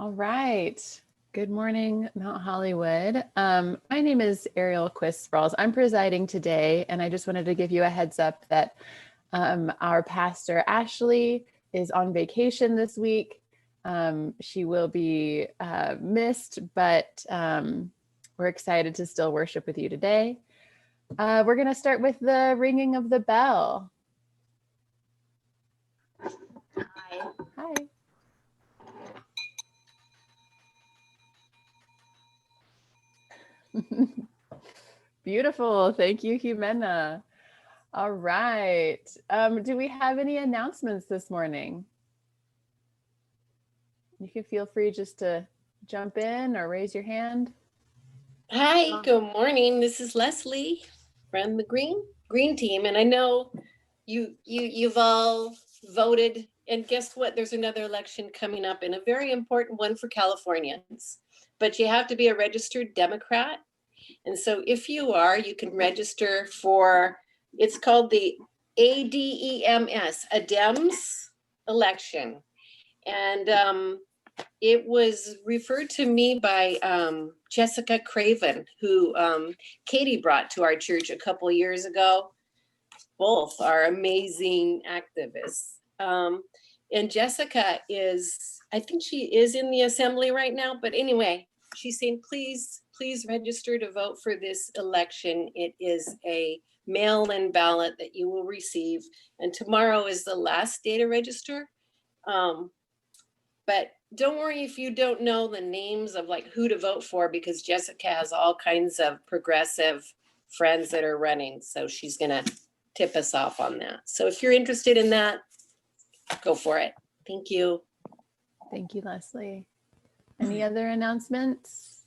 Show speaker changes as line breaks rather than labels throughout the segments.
All right. Good morning, Mount Hollywood. My name is Ariel Quist-Sprouls. I'm presiding today, and I just wanted to give you a heads up that our pastor, Ashley, is on vacation this week. She will be missed, but we're excited to still worship with you today. We're going to start with the ringing of the bell.
Hi.
Hi. Beautiful. Thank you, Jimena. All right. Do we have any announcements this morning? You can feel free just to jump in or raise your hand.
Hi, good morning. This is Leslie from the Green Team, and I know you've all voted. And guess what? There's another election coming up, and a very important one for Californians. But you have to be a registered Democrat, and so if you are, you can register for. It's called the ADEMS, a Dems election, and it was referred to me by Jessica Craven, who Katie brought to our church a couple years ago. Both are amazing activists. And Jessica I think she is in the assembly right now, but anyway, she's saying, please register to vote for this election. It is a mail-in ballot that you will receive, and tomorrow is the last day to register. But don't worry if you don't know the names of like who to vote for, because Jessica has all kinds of progressive friends that are running. So she's going to tip us off on that. So if you're interested in that, go for it. Thank you.
Thank you, Leslie. Any other announcements?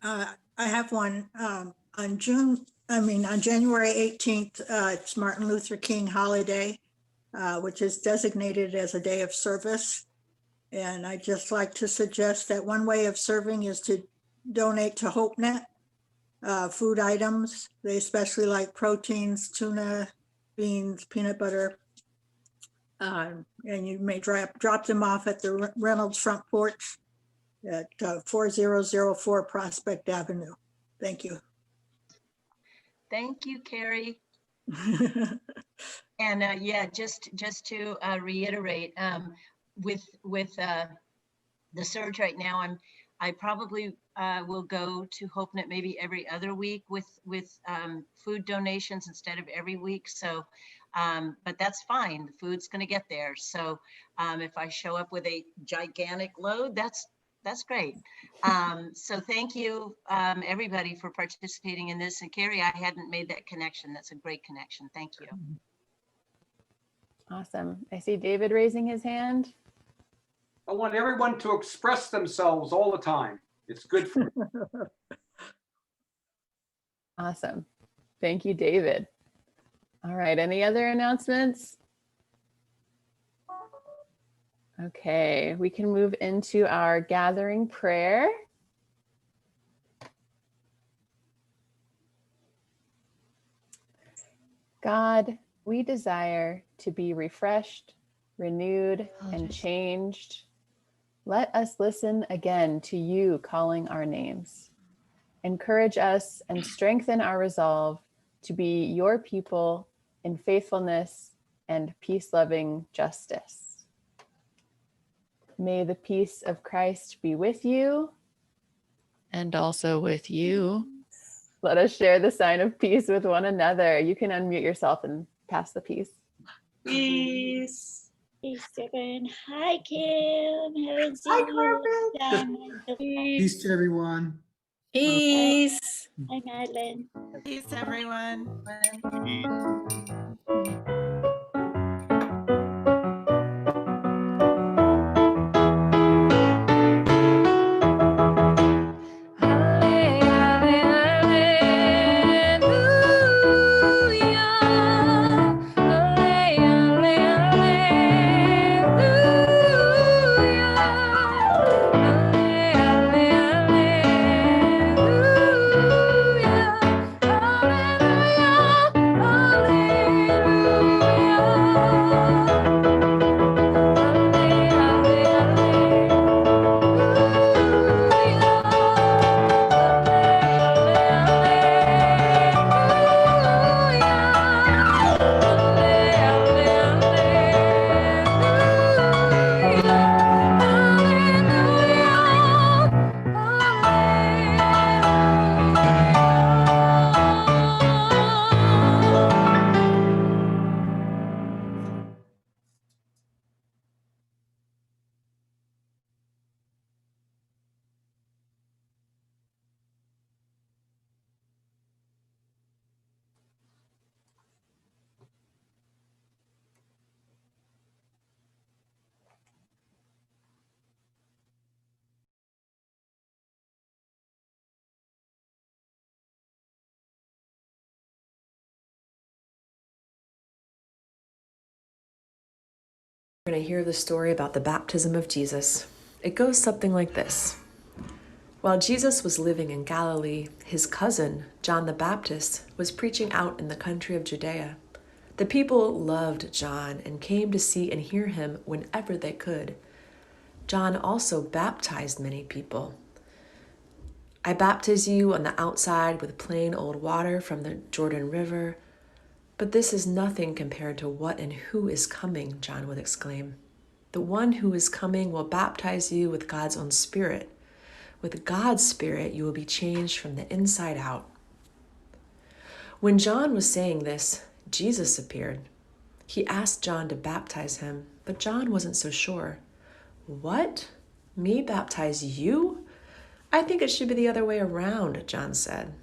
I have one. On January 18th, it's Martin Luther King holiday, which is designated as a day of service. And I'd just like to suggest that one way of serving is to donate to HopeNet food items. They especially like proteins, tuna, beans, peanut butter. And you may drop them off at the Reynolds front porch at 4004 Prospect Avenue. Thank you.
Thank you, Carrie. And yeah, just to reiterate, with the surge right now, I probably will go to HopeNet maybe every other week with food donations instead of every week. So, but that's fine. The food's going to get there. So, if I show up with a gigantic load, that's great. So thank you, everybody, for participating in this. And Carrie, I hadn't made that connection. That's a great connection. Thank you.
Awesome. I see David raising his hand.
I want everyone to express themselves all the time. It's good for you.
Awesome. Thank you, David. All right. Any other announcements? Okay, we can move into our gathering prayer. God, we desire to be refreshed, renewed, and changed. Let us listen again to you calling our names. Encourage us and strengthen our resolve to be your people in faithfulness and peace-loving justice. May the peace of Christ be with you.
And also with you.
Let us share the sign of peace with one another. You can unmute yourself and pass the peace.
Peace.
Peace, everyone. Hi, Kim. Haven't seen
Hi,
you in a
Corbin.
long time.
Peace to everyone.
Peace.
Hi, Madeline.
Peace, everyone.
Hallelujah.
We're going to hear the story about the baptism of Jesus. It goes something like this. While Jesus was living in Galilee, his cousin, John the Baptist, was preaching out in the country of Judea. The people loved John and came to see and hear him whenever they could. John also baptized many people. I baptize you on the outside with plain old water from the Jordan River, but this is nothing compared to what and who is coming, John would exclaim. The one who is coming will baptize you with God's own Spirit. With God's Spirit, you will be changed from the inside out. When John was saying this, Jesus appeared. He asked John to baptize him, but John wasn't so sure. What? Me baptize you? I think it should be the other way around, John said.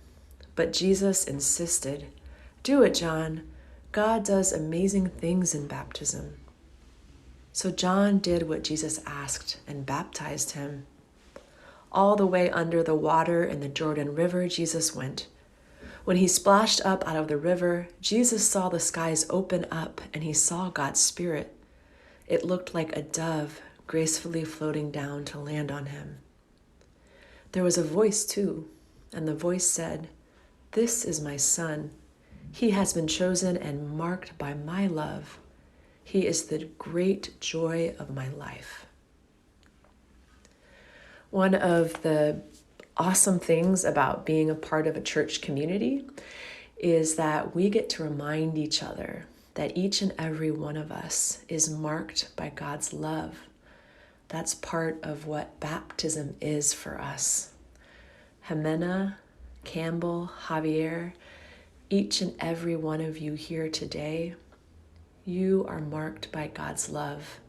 But Jesus insisted. Do it, John. God does amazing things in baptism. So John did what Jesus asked and baptized him. All the way under the water in the Jordan River, Jesus went. When he splashed up out of the river, Jesus saw the skies open up and he saw God's Spirit. It looked like a dove gracefully floating down to land on him. There was a voice too, and the voice said, "This is my son. He has been chosen and marked by my love. He is the great joy of my life." One of the awesome things about being a part of a church community is that we get to remind each other that each and every one of us is marked by God's love. That's part of what baptism is for us. Jimena, Campbell, Javier, each and every one of you here today, you are marked by God's love.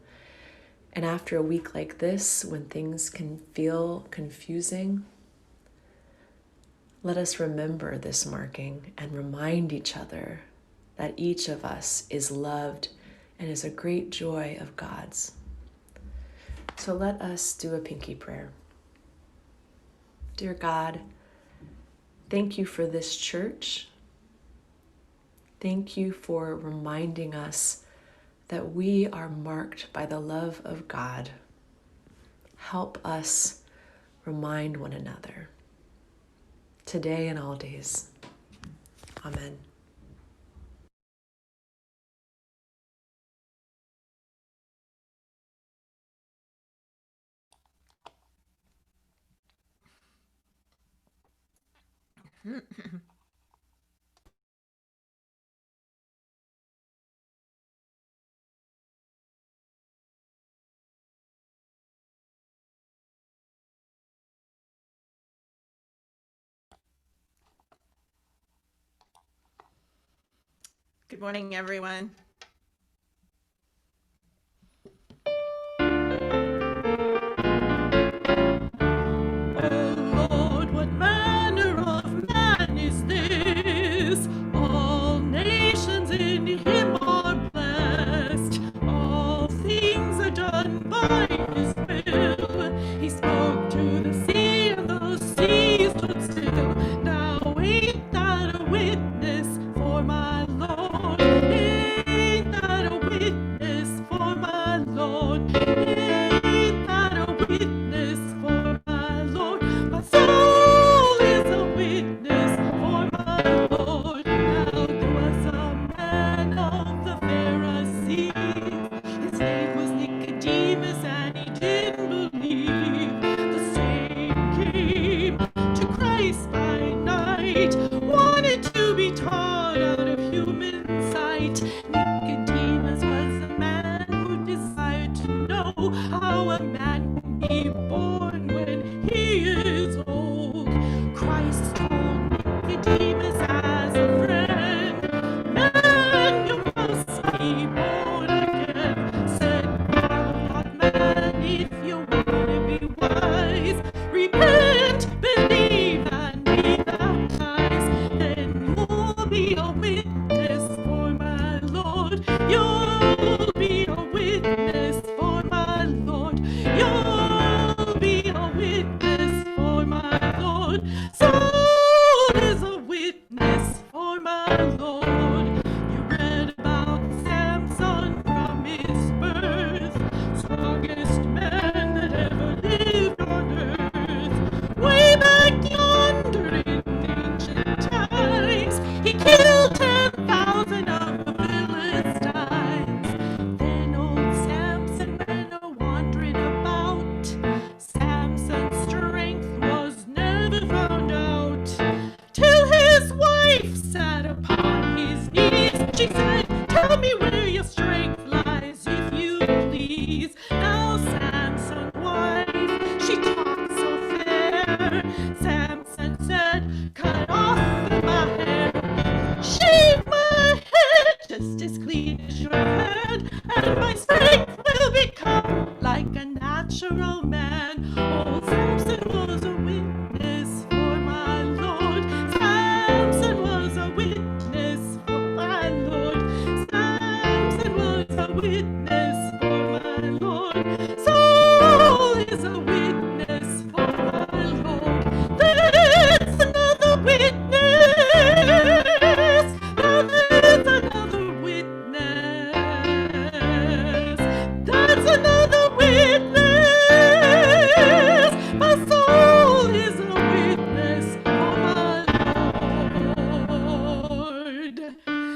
And after a week like this, when things can feel confusing, let us remember this marking and remind each other that each of us is loved and is a great joy of God's. So let us do a pinky prayer. Dear God, thank you for this church. Thank you for reminding us that we are marked by the love of God. Help us remind one another today and all days. Amen.
Good morning, everyone. Oh Lord, what manner of man is this? All nations in him are blessed. All things are done by his will. He spoke to the sea and the sea stood still. Now ain't that a witness for my Lord? Ain't that a witness for my Lord? Ain't that a witness for my Lord? My soul is a witness for my Lord. Now there was a man of the Pharisees. His name was Nicodemus, and he didn't believe. The same came to Christ by night, wanted to be taught out of human sight. Nicodemus was a man who desired to know how a man can be born Samson said, cut off my hair, shave my head just as clean as your head, and my strength will become like a natural man. Old Samson was a witness for my Lord. Samson was a witness for my Lord. Samson was a witness for my Lord. Saul is a witness for my Lord. That's another witness. That's another witness. That's another witness. My soul is a witness for my Lord.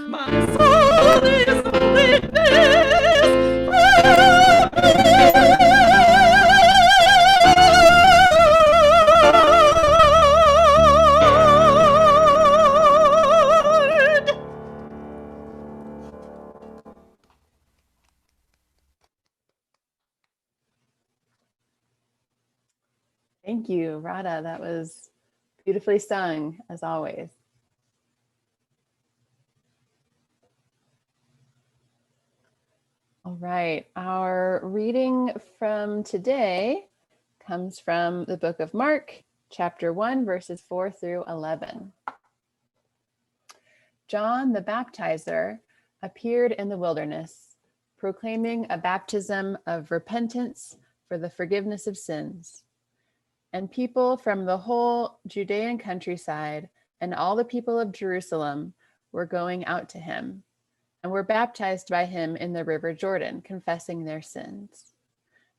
My soul is a witness for Lord.
Thank you, Radha. That was beautifully sung, as always. All right, our reading from today comes from the book of Mark, chapter 1, verses 4 through 11. John the Baptizer appeared in the wilderness, proclaiming a baptism of repentance for the forgiveness of sins. And people from the whole Judean countryside and all the people of Jerusalem were going out to him and were baptized by him in the river Jordan, confessing their sins.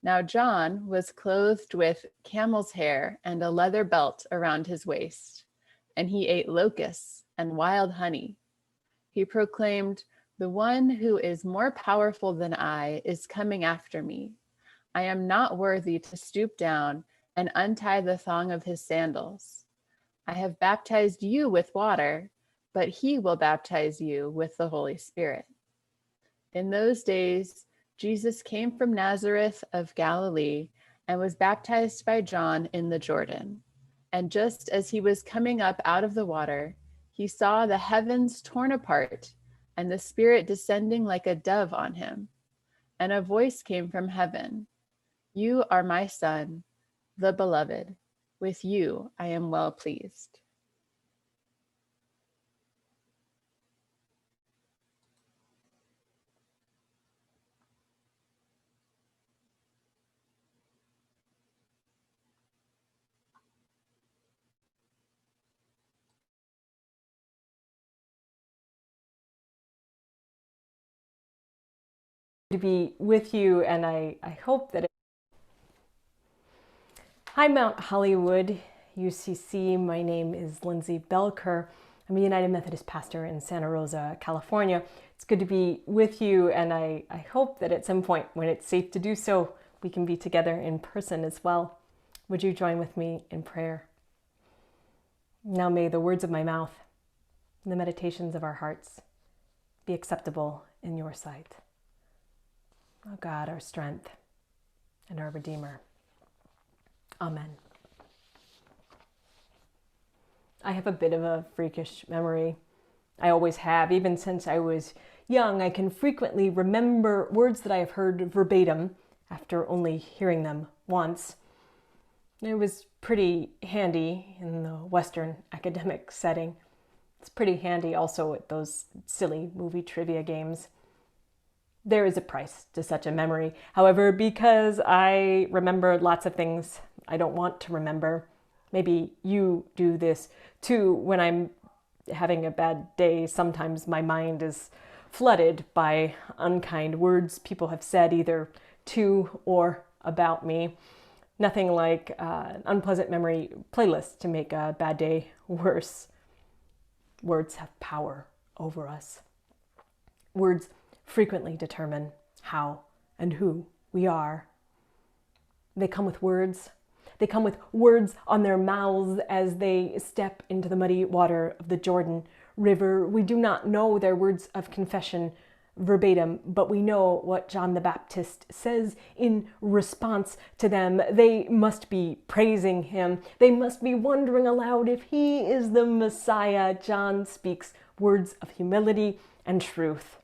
Now John was clothed with camel's hair and a leather belt around his waist, and he ate locusts and wild honey. He proclaimed, "The one who is more powerful than I is coming after me. I am not worthy to stoop down and untie the thong of his sandals. I have baptized you with water, but he will baptize you with the Holy Spirit." In those days, Jesus came from Nazareth of Galilee and was baptized by John in the Jordan. And just as he was coming up out of the water, he saw the heavens torn apart and the Spirit descending like a dove on him. And a voice came from heaven, "You are my Son, the Beloved. With you I am well pleased."
To be with you, and I hope that Hi, Mount Hollywood UCC. My name is Lindsey Bell-Kerr. I'm a United Methodist pastor in Santa Rosa, California. It's good to be with you, and I hope that at some point when it's safe to do so, we can be together in person as well. Would you join with me in prayer? Now may the words of my mouth and the meditations of our hearts be acceptable in your sight. Oh God, our strength and our Redeemer. Amen. I have a bit of a freakish memory. I always have, even since I was young. I can frequently remember words that I have heard verbatim after only hearing them once. It was pretty handy in the Western academic setting. It's pretty handy also at those silly movie trivia games. There is a price to such a memory. However, because I remember lots of things I don't want to remember, maybe you do this too. When I'm having a bad day, sometimes my mind is flooded by unkind words people have said either to or about me. Nothing like an unpleasant memory playlist to make a bad day worse. Words have power over us. Words frequently determine how and who we are. They come with words. They come with words on their mouths as they step into the muddy water of the Jordan River. We do not know their words of confession verbatim, but we know what John the Baptist says in response to them. They must be praising him. They must be wondering aloud if he is the Messiah. John speaks words of humility and truth.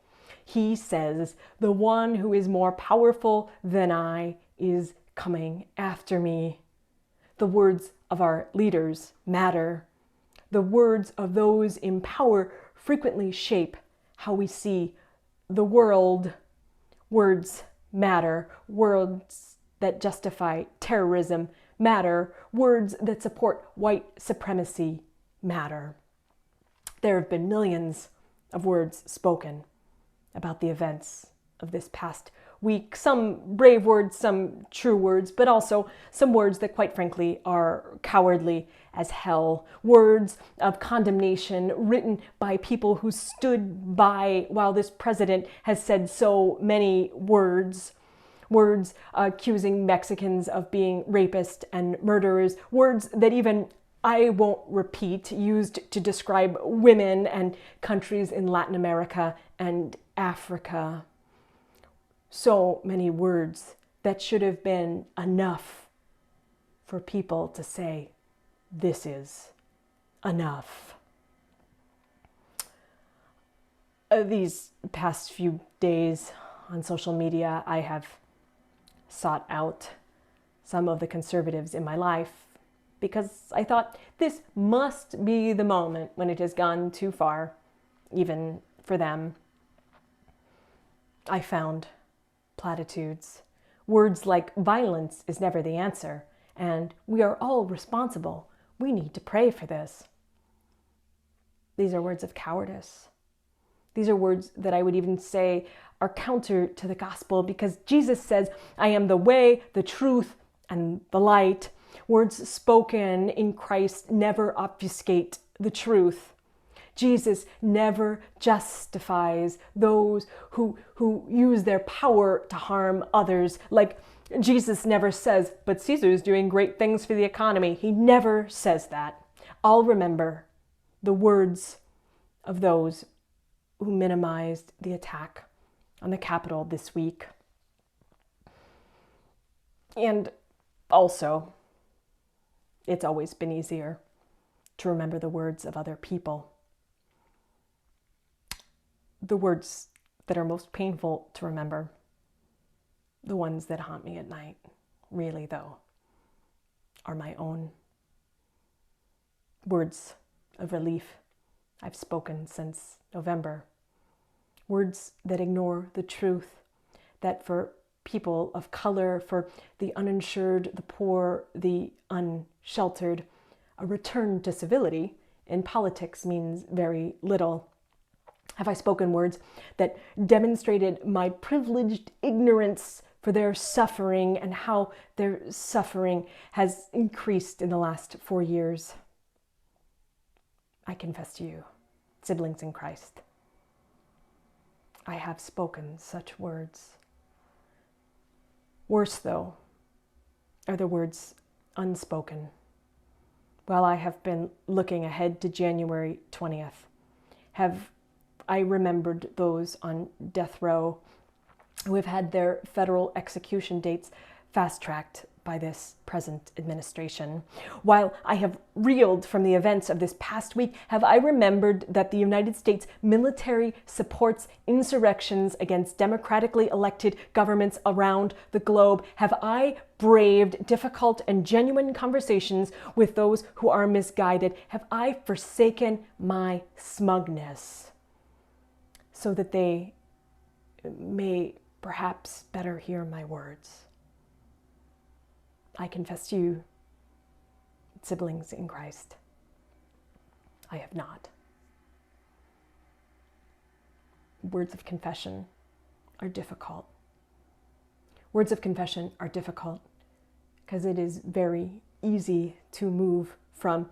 He says, "The one who is more powerful than I is coming after me." The words of our leaders matter. The words of those in power frequently shape how we see the world. Words matter. Words that justify terrorism matter. Words that support white supremacy matter. There have been millions of words spoken about the events of this past week. Some brave words, some true words, but also some words that, quite frankly, are cowardly as hell. Words of condemnation written by people who stood by while this president has said so many words. Words accusing Mexicans of being rapists and murderers. Words that even I won't repeat, used to describe women and countries in Latin America and Africa. So many words that should have been enough for people to say, "This is enough." These past few days on social media, I have sought out some of the conservatives in my life because I thought this must be the moment when it has gone too far, even for them. I found platitudes, words like "violence is never the answer," and "we are all responsible. We need to pray for this." These are words of cowardice. These are words that I would even say are counter to the gospel, because Jesus says, "I am the way, the truth, and the light." Words spoken in Christ never obfuscate the truth. Jesus never justifies those who use their power to harm others. Like Jesus never says, "But Caesar's doing great things for the economy." He never says that. I'll remember the words of those who minimized the attack on the Capitol this week. And also, it's always been easier to remember the words of other people. The words that are most painful to remember, the ones that haunt me at night, really though, are my own. Words of relief I've spoken since November. Words that ignore the truth, that for people of color, for the uninsured, the poor, the unsheltered, a return to civility in politics means very little. Have I spoken words that demonstrated my privileged ignorance for their suffering and how their suffering has increased in the last 4 years? I confess to you, siblings in Christ, I have spoken such words. Worse, though, are the words unspoken. While I have been looking ahead to January 20th, have I remembered those on death row who have had their federal execution dates fast-tracked by this present administration. While I have reeled from the events of this past week, have I remembered that the United States military supports insurrections against democratically elected governments around the globe? Have I braved difficult and genuine conversations with those who are misguided? Have I forsaken my smugness so that they may perhaps better hear my words? I confess to you, siblings in Christ, I have not. Words of confession are difficult. Words of confession are difficult because it is very easy to move from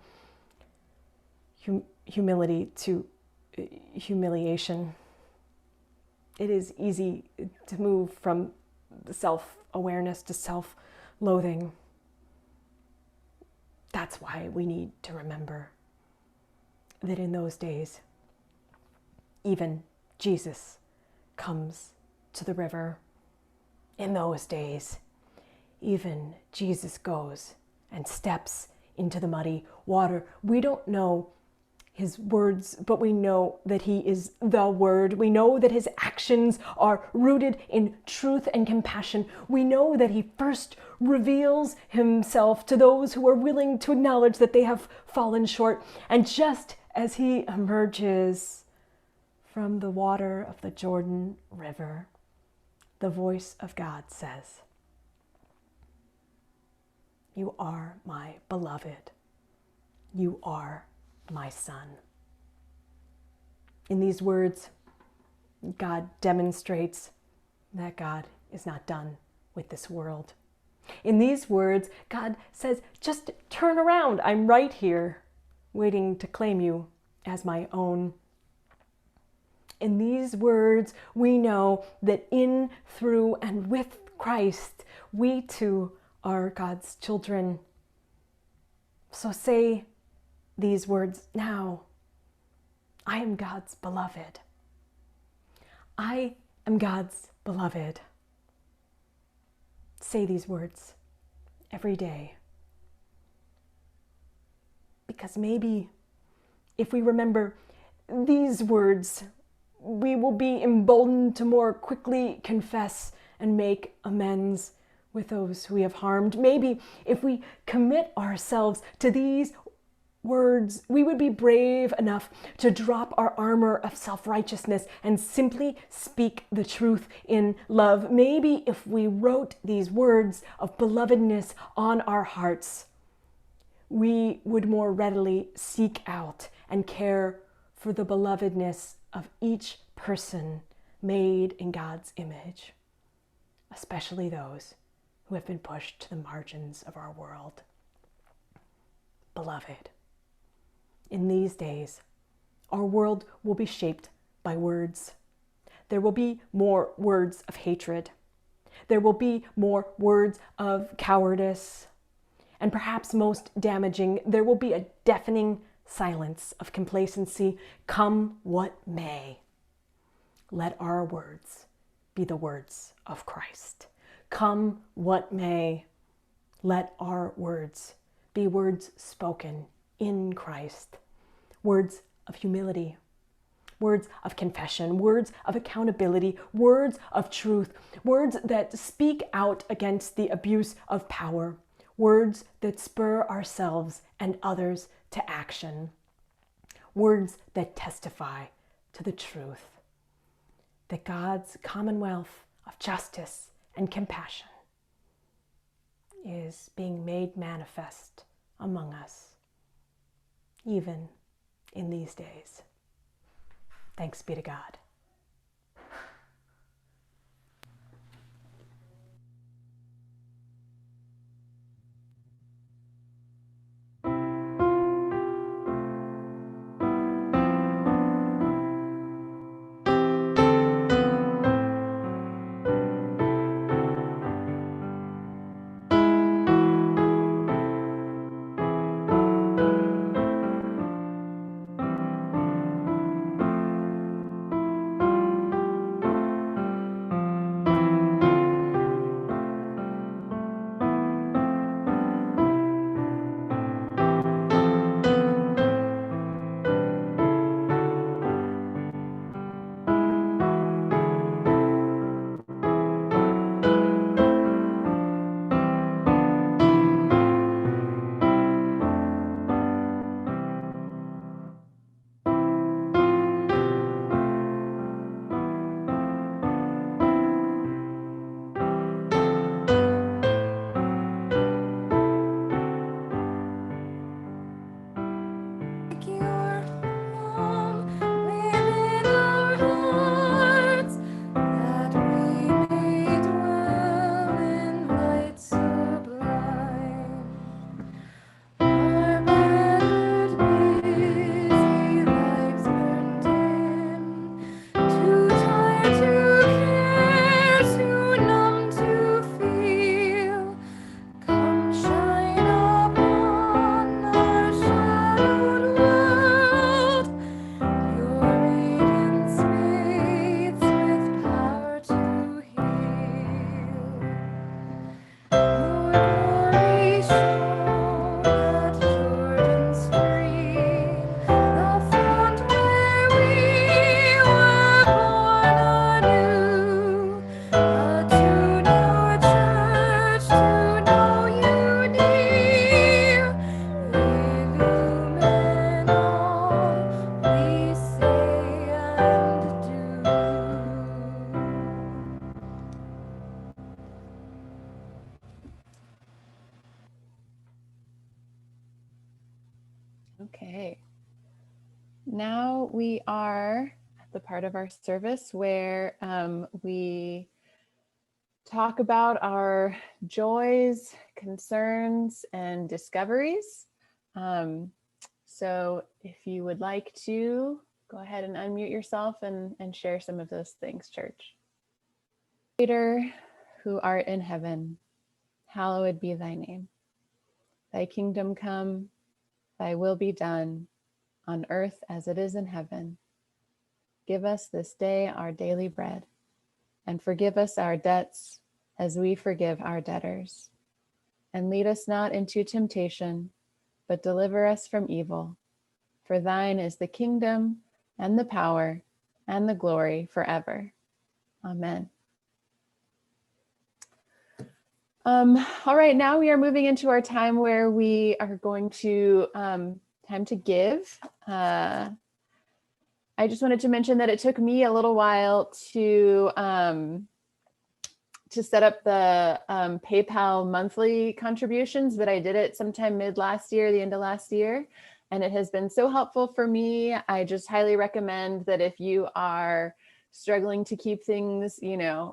humility to humiliation. It is easy to move from self-awareness to self-loathing. That's why we need to remember that in those days, even Jesus comes to the river. In those days, even Jesus goes and steps into the muddy water. We don't know his words, but we know that he is the Word. We know that his actions are rooted in truth and compassion. We know that he first reveals himself to those who are willing to acknowledge that they have fallen short. And just as he emerges from the water of the Jordan River, the voice of God says, "You are my beloved. You are my son." In these words, God demonstrates that God is not done with this world. In these words, God says, just turn around. I'm right here, waiting to claim you as my own. In these words, we know that in, through, and with Christ, we too are God's children. So say these words now. I am God's beloved. I am God's beloved. Say these words every day. Because maybe if we remember these words, we will be emboldened to more quickly confess and make amends with those who we have harmed. Maybe if we commit ourselves to these words, we would be brave enough to drop our armor of self-righteousness and simply speak the truth in love. Maybe if we wrote these words of belovedness on our hearts, we would more readily seek out and care for the belovedness of each person made in God's image, especially those who have been pushed to the margins of our world. Beloved, in these days, our world will be shaped by words. There will be more words of hatred. There will be more words of cowardice. And perhaps most damaging, there will be a deafening silence of complacency. Come what may, let our words be the words of Christ. Come what may, let our words be words spoken in Christ. Words of humility, words of confession, words of accountability, words of truth, words that speak out against the abuse of power, words that spur ourselves and others to action, words that testify to the truth that God's commonwealth of justice and compassion is being made manifest among us, even in these days. Thanks be to God.
Okay. Now we are at the part of our service where we talk about our joys, concerns, and discoveries. So if you would like to, go ahead and unmute yourself and share some of those things, church. Creator, who art in heaven, hallowed be thy name. Thy kingdom come, thy will be done, on earth as it is in heaven. Give us this day our daily bread, and forgive us our debts as we forgive our debtors. And lead us not into temptation, but deliver us from evil. For thine is the kingdom and the power and the glory forever. Amen. All right, now we are moving into our time where we are going to time to give. I just wanted to mention that it took me a little while to set up the PayPal monthly contributions, but I did it sometime mid last year, the end of last year, and it has been so helpful for me. I just highly recommend that if you are struggling to keep things, in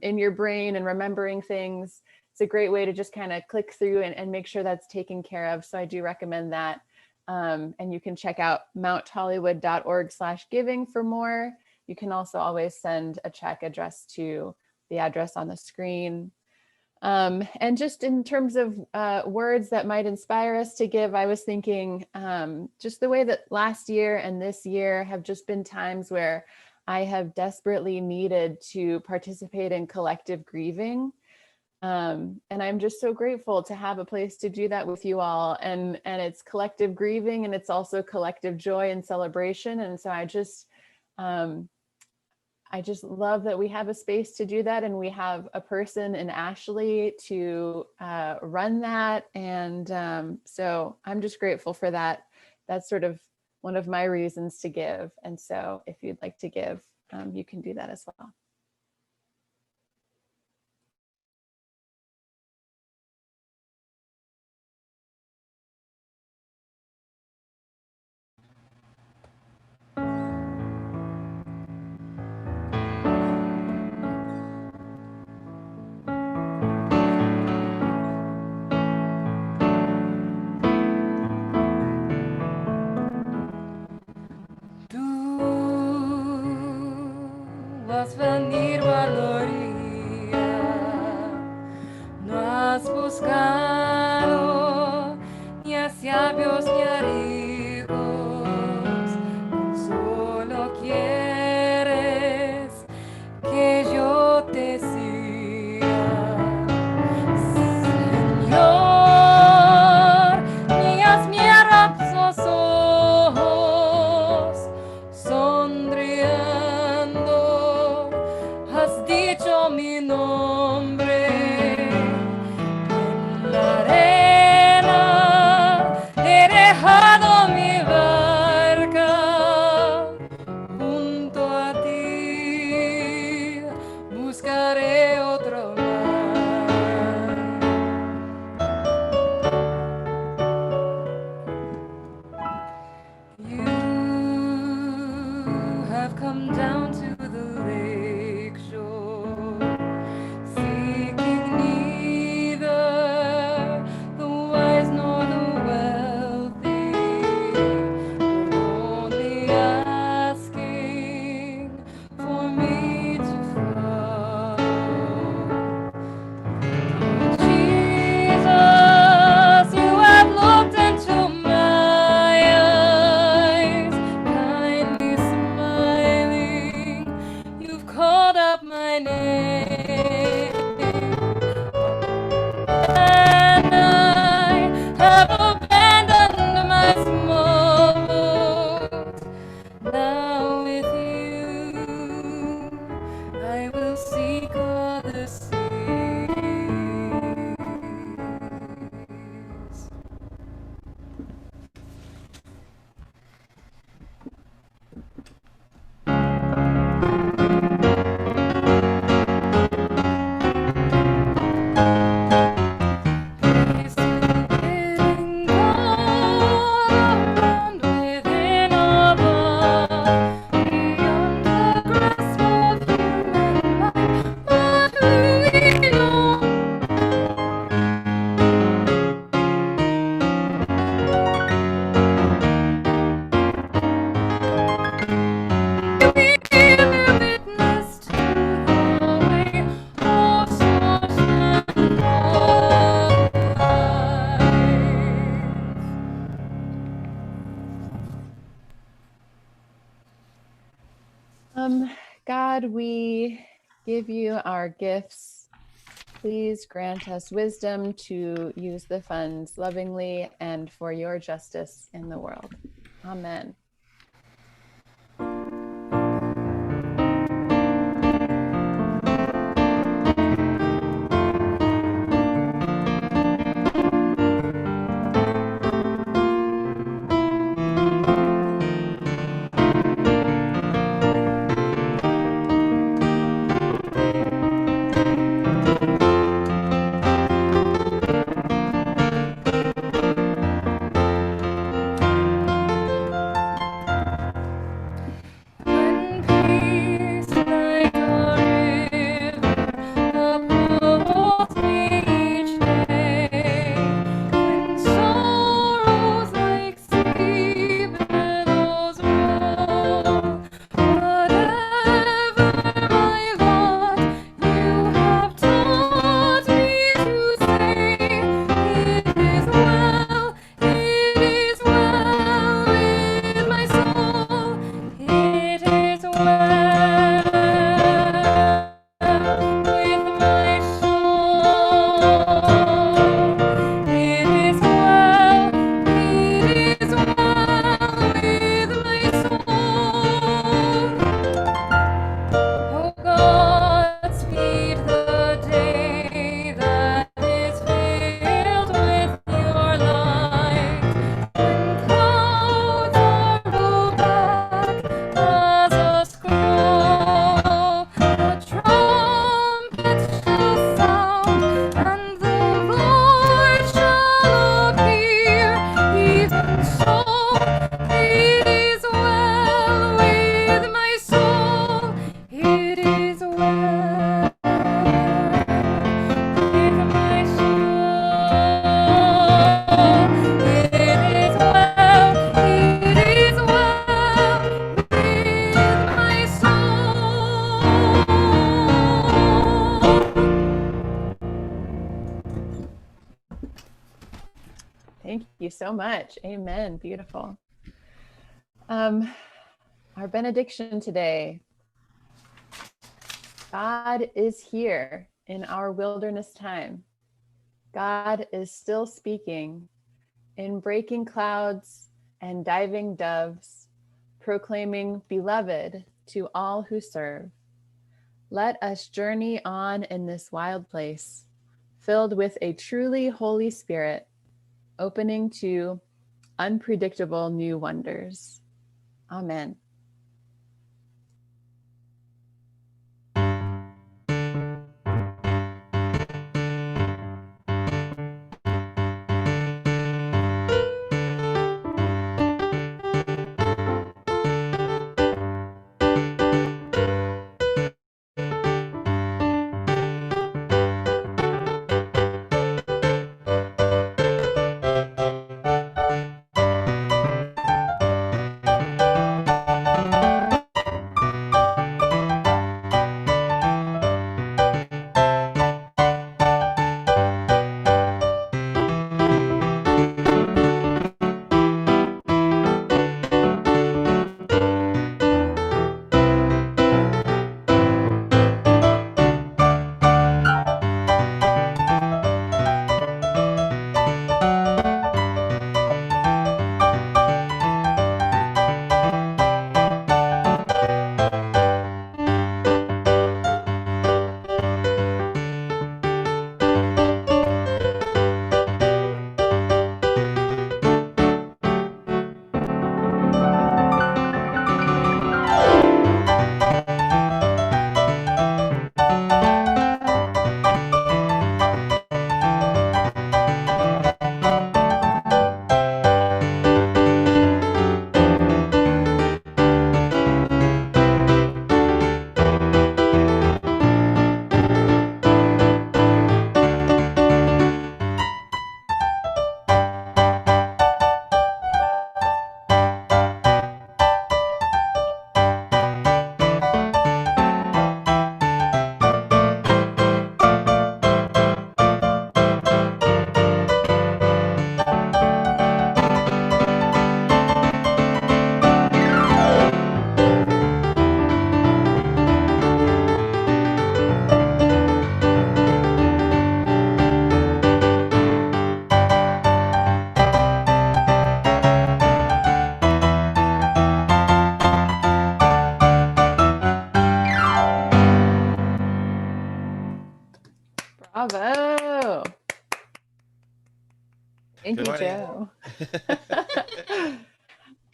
your brain and remembering things, it's a great way to just kind of click through and make sure that's taken care of. So I do recommend that. And you can check out mounthollywood.org/giving for more. You can also always send a check addressed to the address on the screen. And just in terms of words that might inspire us to give, I was thinking just the way that last year and this year have just been times where I have desperately needed to participate in collective grieving. And I'm just so grateful to have a place to do that with you all. And it's collective grieving, and it's also collective joy and celebration. And so I just love that we have a space to do that, and we have a person in Ashley to run that. And so I'm just grateful for that. That's sort of one of my reasons to give. And so if you'd like to give, you can do that as well.
Vas venir valoría, no has buscado ni a sabios ni a ricos, solo quieres que yo te siga. Señor, mías mierdas ojos, sonriendo, has dicho mi nombre. En la arena he
God, we give you our gifts. Please grant us wisdom to use the funds lovingly and for your justice in the world. Amen. Thank you so much. Amen. Beautiful. Our benediction today. God is here in our wilderness time. God is still speaking in breaking clouds and diving doves, proclaiming beloved to all who serve. Let us journey on in this wild place, filled with a truly Holy Spirit, opening to unpredictable new wonders. Amen.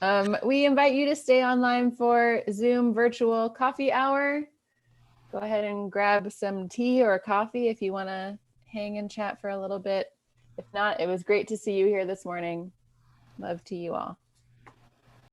you. We invite you to stay online for Zoom virtual coffee hour. Go ahead and grab some tea or coffee if you want to hang and chat for a little bit. If not, it was great to see you here this morning. Love to you all.